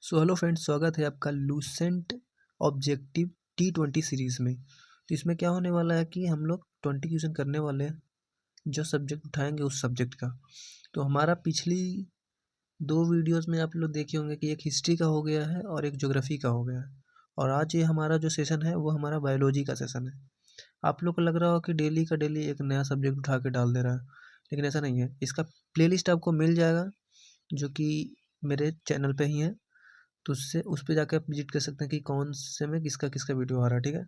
So hello friends, स्वागत है आपका लूसेंट ऑब्जेक्टिव T20 सीरीज़ में। तो इसमें क्या होने वाला है कि हम लोग 20 क्वेश्चन करने वाले हैं, जो सब्जेक्ट उठाएंगे उस सब्जेक्ट का। तो हमारा पिछली 2 वीडियोस में आप लोग देखे होंगे कि एक हिस्ट्री का हो गया है और एक ज्योग्राफी का हो गया है, और आज ये हमारा जो सेशन है वो हमारा बायोलॉजी का सेशन है। आप लोग को लग रहा हो कि डेली का डेली एक नया सब्जेक्ट उठा के डाल दे रहा है, लेकिन ऐसा नहीं है। इसका प्लेलिस्ट आपको मिल जाएगा जो कि मेरे चैनल पे ही है, तो उससे उस पे जाकर आप विजिट कर सकते हैं कि कौन से में किसका किसका वीडियो आ रहा है। ठीक है,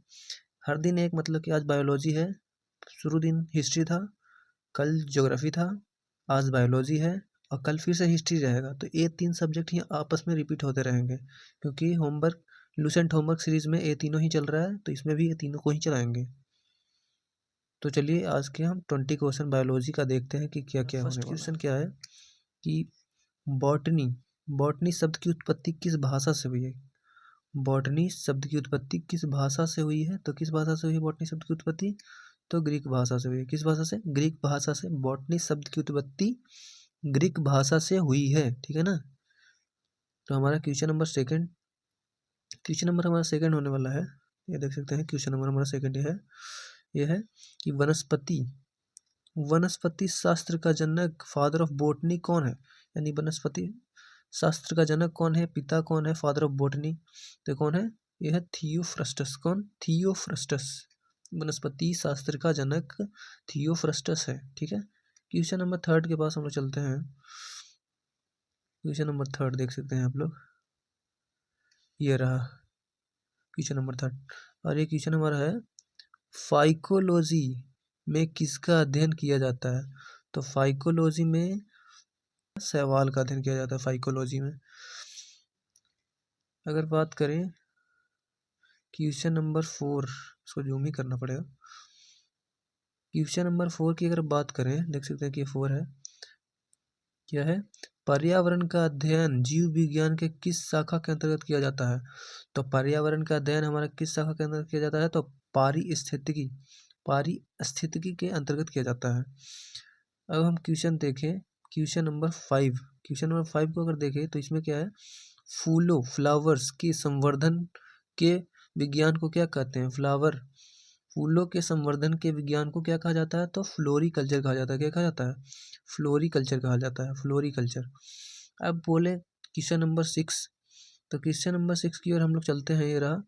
हर दिन एक, मतलब कि आज बायोलॉजी है, शुरू दिन हिस्ट्री था, कल ज्योग्राफी था, आज बायोलॉजी है और कल फिर से हिस्ट्री रहेगा। तो ये 3 सब्जेक्ट ही आपस में रिपीट होते रहेंगे, क्योंकि होमवर्क लूसेंट होमवर्क सीरीज में ये तीनों ही चल रहा है, तो इसमें भी ये तीनों को ही चलाएंगे। तो चलिए आज के हम 20 क्वेश्चन बायोलॉजी का देखते हैं कि क्या क्या होने वाला है। फर्स्ट क्वेश्चन क्या है कि बॉटनी बॉटनी शब्द की उत्पत्ति किस भाषा से हुई है? बॉटनी शब्द की उत्पत्ति किस भाषा से हुई है? तो किस भाषा से हुई है बॉटनी शब्द की उत्पत्ति? तो ग्रीक भाषा से हुई है। किस भाषा से? ग्रीक भाषा से बॉटनी शब्द की उत्पत्ति ग्रीक भाषा से हुई है। ठीक है ना। तो हमारा क्वेश्चन नंबर हमारा सेकंड होने वाला है। ये देख सकते हैं क्वेश्चन नंबर हमारा सेकंड ये है कि वनस्पति शास्त्र का जनक, फादर ऑफ बॉटनी कौन है? यानी वनस्पति शास्त्र का जनक कौन है, पिता कौन है, फादर ऑफ बॉटनी? तो कौन है? यह है थियोफ्रस्टस। कौन? थियोफ्रस्टस। वनस्पति शास्त्र का जनक थियोफ्रस्टस है। ठीक है। क्वेश्चन नंबर थर्ड के पास हम लोग चलते हैं। क्वेश्चन नंबर थर्ड देख सकते हैं आप लोग, ये रहा क्वेश्चन नंबर थर्ड, और ये क्वेश्चन हमारा है फाइकोलॉजी में किसका अध्ययन किया जाता है? तो फाइकोलॉजी में शैवाल का अध्ययन किया जाता है। फाइकोलॉजी में अगर बात करें क्वेश्चन नंबर 4, इसको जूम ही करना पड़ेगा। क्वेश्चन नंबर 4 की अगर बात करें, देख सकते हैं कि 4 है, क्या है? पर्यावरण का अध्ययन जीव विज्ञान के किस शाखा के अंतर्गत किया जाता है? तो पर्यावरण का अध्ययन हमारा किस शाखा के अंतर्गत किया जाता है? तो पारिस्थितिकी के अंतर्गत किया जाता है। अब हम क्वेश्चन देखें, क्वेश्चन नंबर 5 को अगर देखें तो इसमें क्या है? फ्लावर्स के संवर्धन के विज्ञान को क्या कहते हैं? फूलों के संवर्धन के विज्ञान को क्या कहा जाता है? तो फ्लोरिकल्चर कहा जाता है। क्या कहा जाता है? फ्लोरिकल्चर कहा जाता है। फ्लोरिकल्चर। अब बोले क्वेश्चन नंबर 6, तो क्वेश्चन नंबर 6 की ओर हम लोग चलते हैं। ये रहा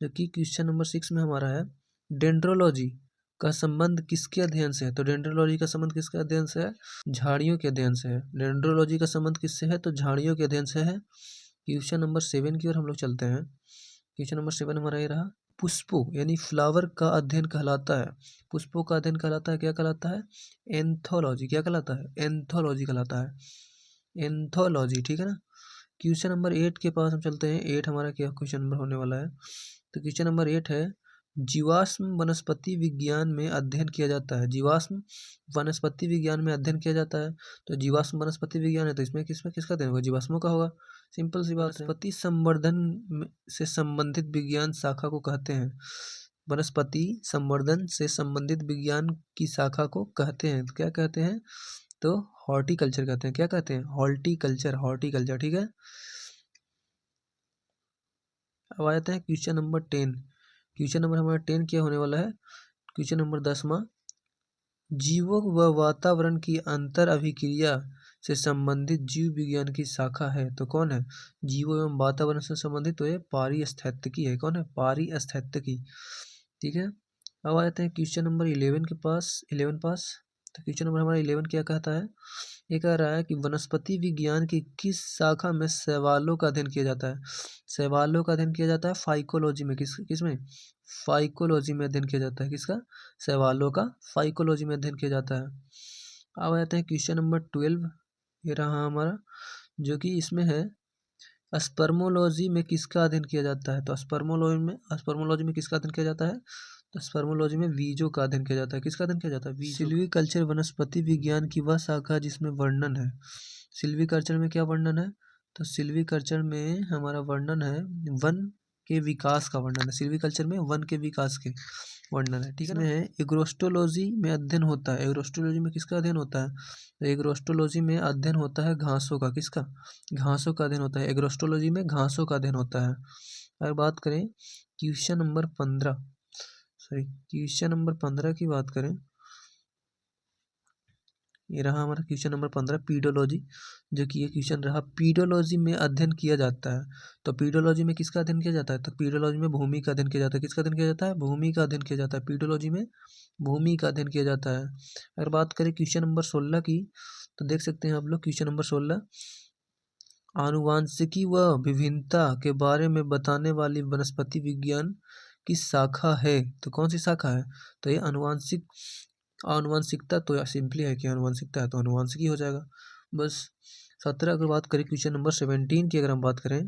जो कि क्वेश्चन नंबर 6 में हमारा है, डेंड्रोलॉजी का संबंध किसके अध्ययन से है? तो डेंड्रोलॉजी का संबंध किसके अध्ययन से है? झाड़ियों के अध्ययन से है। डेंड्रोलॉजी का संबंध किससे है? तो झाड़ियों के अध्ययन से है। क्वेश्चन नंबर 7 की ओर हम लोग चलते हैं। क्वेश्चन नंबर 7 हमारा ये रहा, पुष्पों यानी फ्लावर का अध्ययन कहलाता है। पुष्पों का अध्ययन कहलाता है, क्या कहलाता है? एंथोलॉजी। क्या कहलाता है? एंथोलॉजी कहलाता है। एंथोलॉजी। ठीक है ना। क्वेश्चन नंबर 8 के पास हम चलते हैं। 8 हमारा क्या क्वेश्चन नंबर होने वाला है? तो क्वेश्चन नंबर 8 है, जीवाश्म वनस्पति विज्ञान में अध्ययन किया जाता है। जीवाश्म वनस्पति विज्ञान में अध्ययन किया जाता है। तो जीवाश्म वनस्पति विज्ञान है, तो इसमें किसका अध्ययन होगा? जीवाश्मों का होगा। सिंपल सी बात है। वनस्पति संवर्धन से संबंधित विज्ञान शाखा को कहते हैं। वनस्पति संवर्धन से संबंधित विज्ञान की शाखा को कहते हैं, क्या कहते हैं? तो हॉर्टिकल्चर कहते हैं। क्या कहते हैं? हॉर्टिकल्चर। ठीक है। अब आ जाते हैं क्वेश्चन नंबर 10। क्वेश्चन नंबर हमारा 10 क्या होने वाला है? क्वेश्चन नंबर 10वां, जीवों व वातावरण की अंतर अभिक्रिया से संबंधित जीव विज्ञान की शाखा है। तो कौन है? जीवों एवं वातावरण से संबंधित, तो ये पारिस्थितिकी है। कौन है? पारिस्थितिकी। ठीक है। अब आ जाते हैं क्वेश्चन नंबर 11 के पास, 11 पास। तो क्वेश्चन नंबर हमारा 11 क्या कहता है? ये कह रहा है कि वनस्पति विज्ञान की किस शाखा में शैवालों का अध्ययन किया जाता है? शैवालों का अध्ययन किया जाता है फाइकोलॉजी में। किसमें? फाइकोलॉजी में अध्ययन किया जाता है। किसका? शैवालों का फाइकोलॉजी में अध्ययन किया जाता है। अब आते हैं क्वेश्चन नंबर 12, ये रहा हमारा, जो कि इसमें है, स्पर्मोलॉजी में किसका अध्ययन किया जाता है? तो स्पर्मोलॉजी में किसका अध्ययन किया जाता है? तो स्पर्मोलॉजी में बीजों का अध्ययन किया जाता है। किसका अध्ययन किया जाता है? सिल्वीकल्चर वनस्पति विज्ञान की वह शाखा जिसमें वर्णन है। सिल्वीकल्चर में क्या वर्णन है? तो सिल्वीकल्चर में हमारा वर्णन है वन के विकास का वर्णन है। सिल्वीकल्चर में वन के विकास के, वर्णन है, ठीक है ना। इसमें एग्रोस्टोलॉजी में अध्ययन होता है, एग्रोस्टोलॉजी में किसका अध्ययन होता है, तो एग्रोस्टोलॉजी में अध्ययन होता है घासों का, किसका, घासों का अध्ययन होता है, एग्रोस्टोलॉजी में घासों का अध्ययन होता है। अगर बात करें question number 15, sorry question number 15 की बात करें, ये रहा हमारा क्वेश्चन नंबर 15 पीडोलॉजी, जो कि ये क्वेश्चन रहा, पीडोलॉजी में अध्ययन किया जाता है। तो पीडोलॉजी में किसका अध्ययन किया जाता है, तो पीडोलॉजी में भूमि का अध्ययन किया जाता है, किसका अध्ययन किया जाता है, भूमि का अध्ययन किया जाता है, पीडोलॉजी में भूमि का अध्ययन किया जाता है। अगर बात करें क्वेश्चन नंबर 16 की, तो देख सकते हैं आप लोग क्वेश्चन नंबर 16, आनुवांशिकी व विभिन्नता के बारे में बताने वाली वनस्पति विज्ञान की शाखा है, तो कौन सी शाखा है, तो ये आनुवांशिकता, तो सिंपली है कि आनुवांशिकता है तो आनुवांशिकी हो जाएगा बस। 17 अगर बात करें क्वेश्चन नंबर 17 की, अगर हम बात करें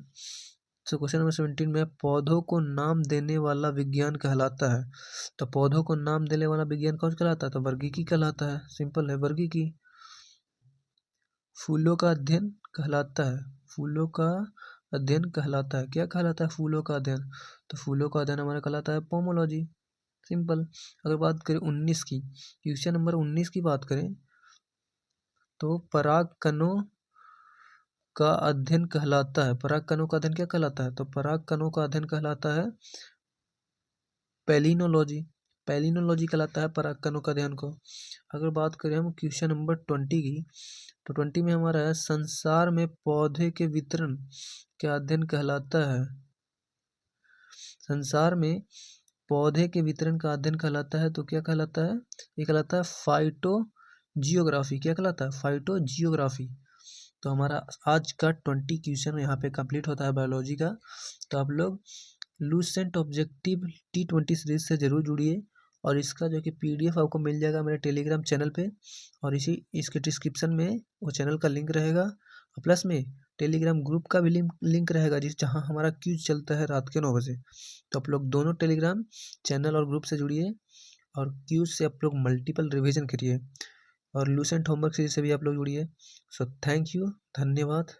तो क्वेश्चन नंबर 17 में पौधों को नाम देने वाला विज्ञान कहलाता है, तो पौधों को नाम देने वाला विज्ञान कौन कहलाता है, तो वर्गीकी कहलाता है, सिंपल है वर्गीकी। फूलों का अध्ययन कहलाता है, फूलों का अध्ययन कहलाता है, क्या कहलाता है, फूलों का अध्ययन, तो फूलों का अध्ययन हमारा कहलाता है पोमोलॉजी, सिंपल। अगर बात करें 19 की, क्वेश्चन नंबर 19 की बात करें तो परागकणों का अध्ययन कहलाता है, परागकणों का अध्ययन क्या कहलाता है, तो परागकणों का अध्ययन कहलाता है पैलिनोलॉजी, पैलिनोलॉजी कहलाता है परागकणों का अध्ययन को। अगर बात करें हम क्वेश्चन नंबर 20 की, तो 20 में हमारा है संसार में पौधे के वितरण का अध्ययन कहलाता है, संसार में पौधे के वितरण का अध्ययन कहलाता है, तो क्या कहलाता है, ये कहलाता है फाइटोजियोग्राफी, क्या कहलाता है, फाइटोजियोग्राफी। तो हमारा आज का 20 क्वेश्चन यहाँ पे कंप्लीट होता है बायोलॉजी का। तो आप लोग लूसेंट ऑब्जेक्टिव T20 सीरीज से जरूर जुड़िए, और इसका जो कि PDF आपको मिल जाएगा मेरे टेलीग्राम चैनल पे, और इसके डिस्क्रिप्शन में वो चैनल का लिंक रहेगा, प्लस में टेलीग्राम ग्रुप का भी लिंक रहेगा, जहाँ हमारा क्यूज चलता है रात के 9 बजे। तो आप लोग दोनों टेलीग्राम चैनल और ग्रुप से जुड़िए, और क्यूज से आप लोग मल्टीपल रिविजन करिए, और लूसेंट होमवर्क सीरीज से भी आप लोग जुड़िए। सो थैंक यू, धन्यवाद।